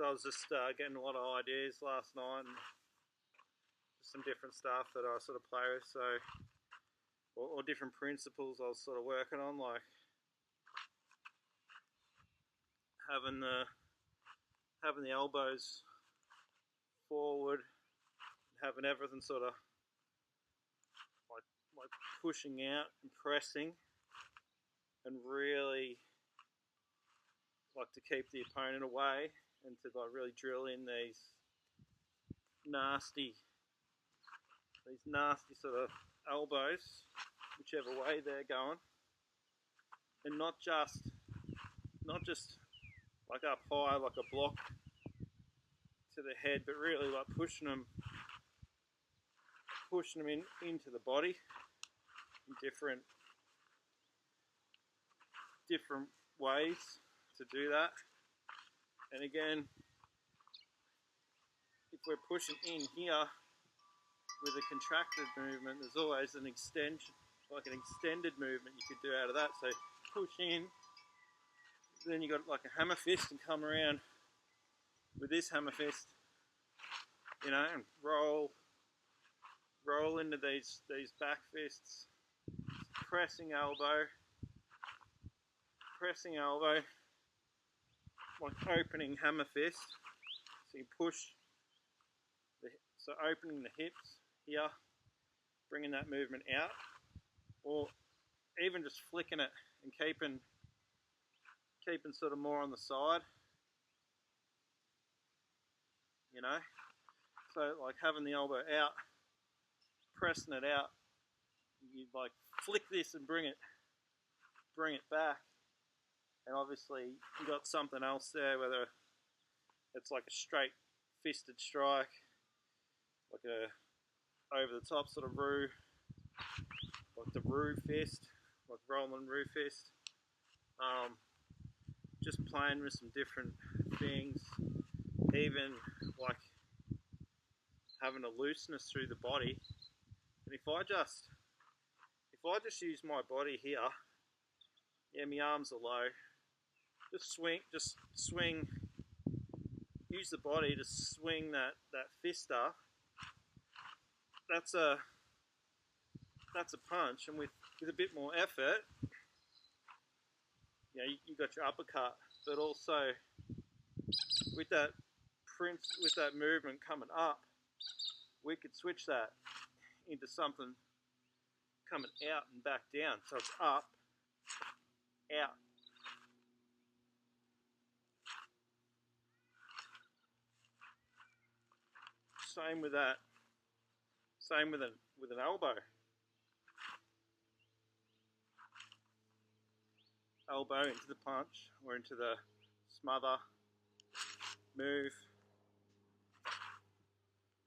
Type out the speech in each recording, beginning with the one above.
I was just getting a lot of ideas last night, and just some different stuff that I sort of play with. So, or different principles I was sort of working on, like having the elbows forward, having everything sort of like pushing out and pressing, and really like to keep the opponent away, and to like really drill in these nasty sort of elbows, whichever way they're going, and not just like up high like a block to the head, but really like pushing them into the body in different ways to do that. And again, if we're pushing in here with a contracted movement, there's always an extension, like an extended movement you could do out of that. So push in, then you got like a hammer fist, and come around with this hammer fist, you know, and roll into these back fists, pressing elbow, like opening hammer fist. So you push, so opening the hips here, bringing that movement out, or even just flicking it and keeping sort of more on the side, you know. So like having the elbow out, pressing it out, you like flick this and bring it back, and obviously you got something else there, whether it's like a straight fisted strike, like a over the top sort of Roo, like the Roo Fist, like rolling Roo Fist. Just playing with some different things, even like having a looseness through the body. And if I just use my body here, yeah, my arms are low, just swing, use the body to swing that fist up. That's a punch, and with a bit more effort, you know, you got your uppercut, but also with that movement coming up, we could switch that into something coming out and back down. So it's up, out. Same with that. Same with an elbow. Elbow into the punch or into the smother, move,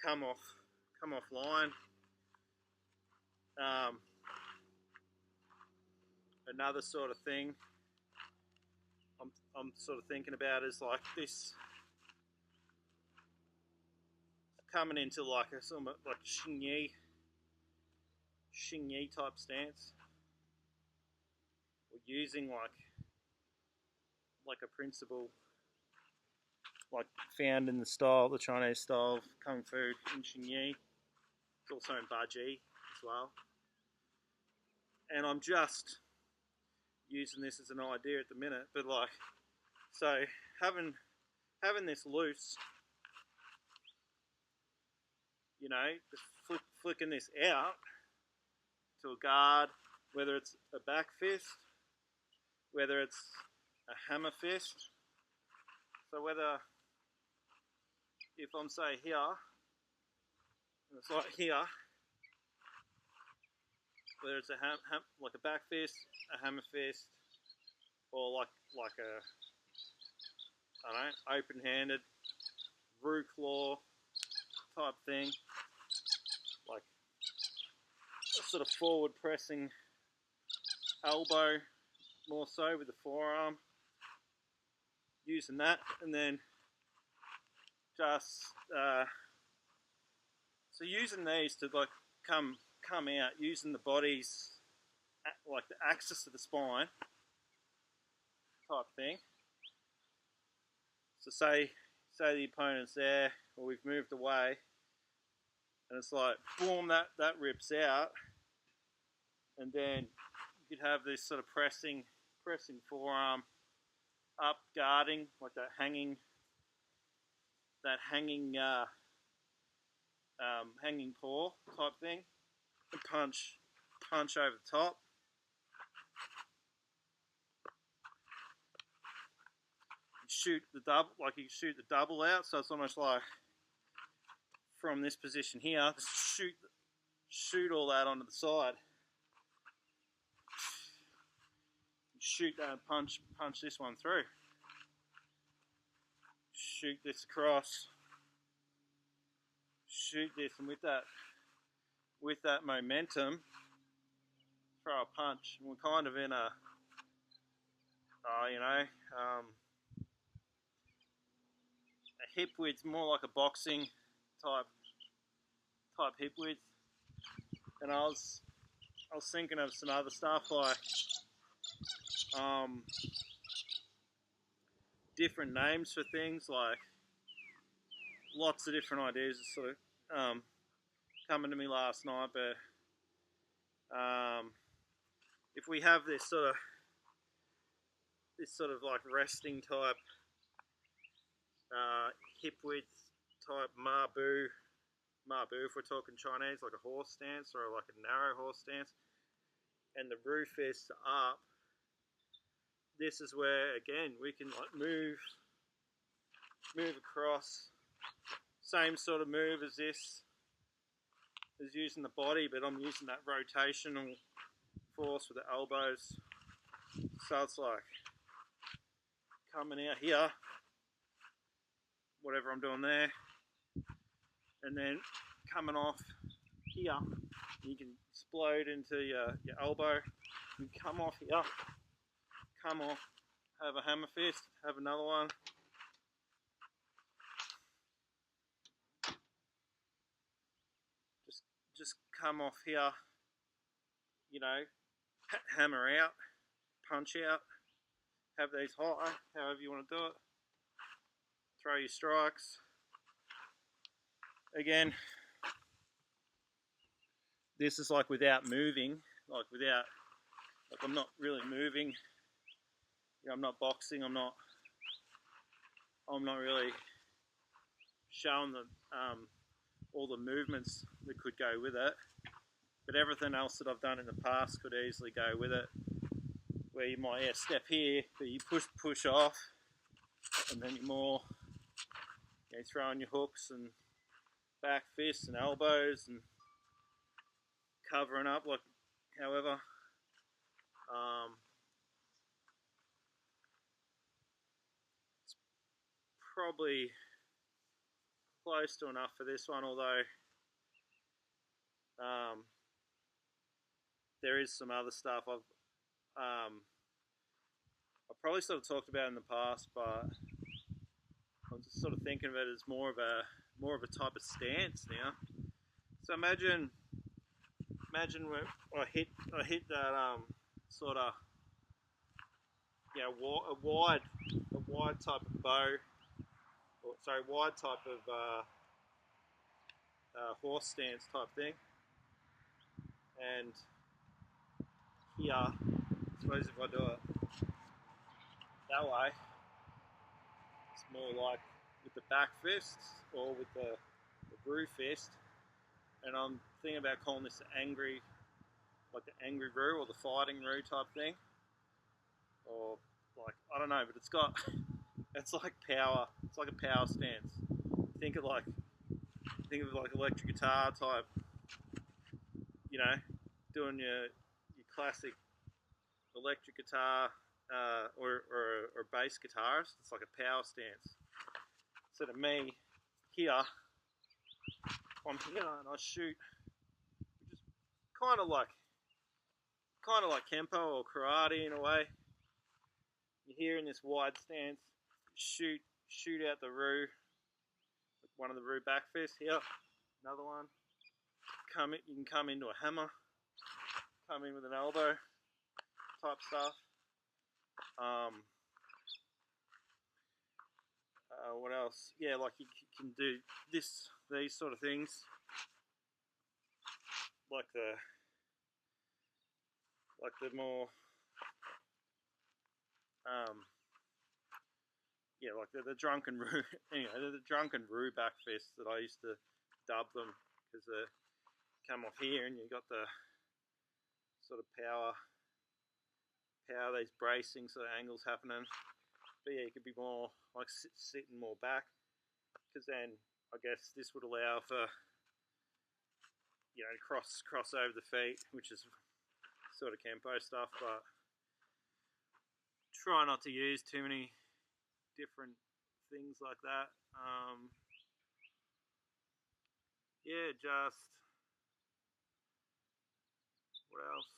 come off line. Another sort of thing I'm sort of thinking about is like this, coming into like a sort of like Hsing I type stance, or using like a principle like found in the Chinese style of Kung Fu in Hsing I. It's also in Bajiquan as well. And I'm just using this as an idea at the minute, but like, so having this loose, you know, just flicking this out to a guard, whether it's a back fist, whether it's a hammer fist. So whether, if I'm say here, and it's like here, whether it's like a back fist, a hammer fist, or like a, I don't know, open-handed Roo claw type thing, like a sort of forward pressing elbow, more so with the forearm, using that, and then just so using these to like come out, using the body's like the axis of the spine type thing. So say say the opponent's there, or we've moved away, and it's like, boom, that rips out, and then you could have this sort of pressing forearm up, guarding, like that hanging paw type thing, and punch over the top. Shoot the double, like you shoot the double out, so it's almost like from this position here, shoot all that onto the side. Shoot that and punch this one through. Shoot this across. Shoot this, and with that momentum, throw a punch. And we're kind of in a, a hip width, more like a boxing type hip width. And I was thinking of some other stuff like different names for things, like lots of different ideas sort of coming to me last night, but if we have this sort of like resting type hip width type mabu if we're talking Chinese, like a horse stance or like a narrow horse stance, and the Roo Fist up, this is where again we can like move across, same sort of move as this, as using the body, but I'm using that rotational force with the elbows. So it's like coming out here, whatever I'm doing there, and then coming off here. You can explode into your elbow, and come off here, come off, have a hammer fist, have another one. Just come off here, you know, hammer out, punch out, have these high, however you want to do it. Throw your strikes. Again, this is like without moving, like I'm not really moving. You know, I'm not boxing. I'm not really showing the all the movements that could go with it. But everything else that I've done in the past could easily go with it. Where you might step here, but you push off, and then you're more, you know, throwing your hooks and back fists and elbows and covering up, like however. It's probably close to enough for this one, although there is some other stuff I've probably sort of talked about in the past, but I'm just sort of thinking of it as more of a type of stance now. So imagine where I hit that sort of, you know, a wide type of bow, or sorry, wide type of horse stance type thing, and here, I suppose if I do it that way, it's more like with the back fist or with the Roo Fist, and I'm thinking about calling this the angry Roo or the fighting Roo type thing, or like, I don't know, but it's like power. It's like a power stance. Think of like electric guitar type, you know, doing your classic electric guitar or bass guitarist. It's like a power stance. So to me, here, I'm here and I shoot, which is kind of like Kenpo or karate in a way. You're here in this wide stance, shoot out the Roo, like one of the Roo back fists here, another one. You can come into a hammer, come in with an elbow type stuff. What else? Yeah, like you can do these sort of things, like the more yeah, like the drunken Roo. Anyway, the drunken Roo back fists that I used to dub them, because they come off here and you got the sort of power these bracing sort of angles happening. But yeah, you could be more like sitting more back, because then I guess this would allow for, you know, cross over the feet, which is sort of Kenpo stuff, but try not to use too many different things like that. Yeah, just what else?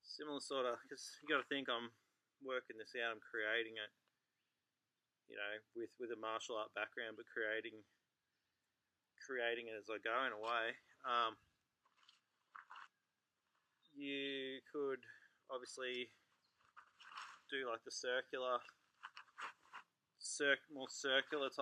Similar sort of, because you got to think I'm working this out, I'm creating it, you know, with a martial art background, but creating it as I go in a way. You could obviously do like the more circular type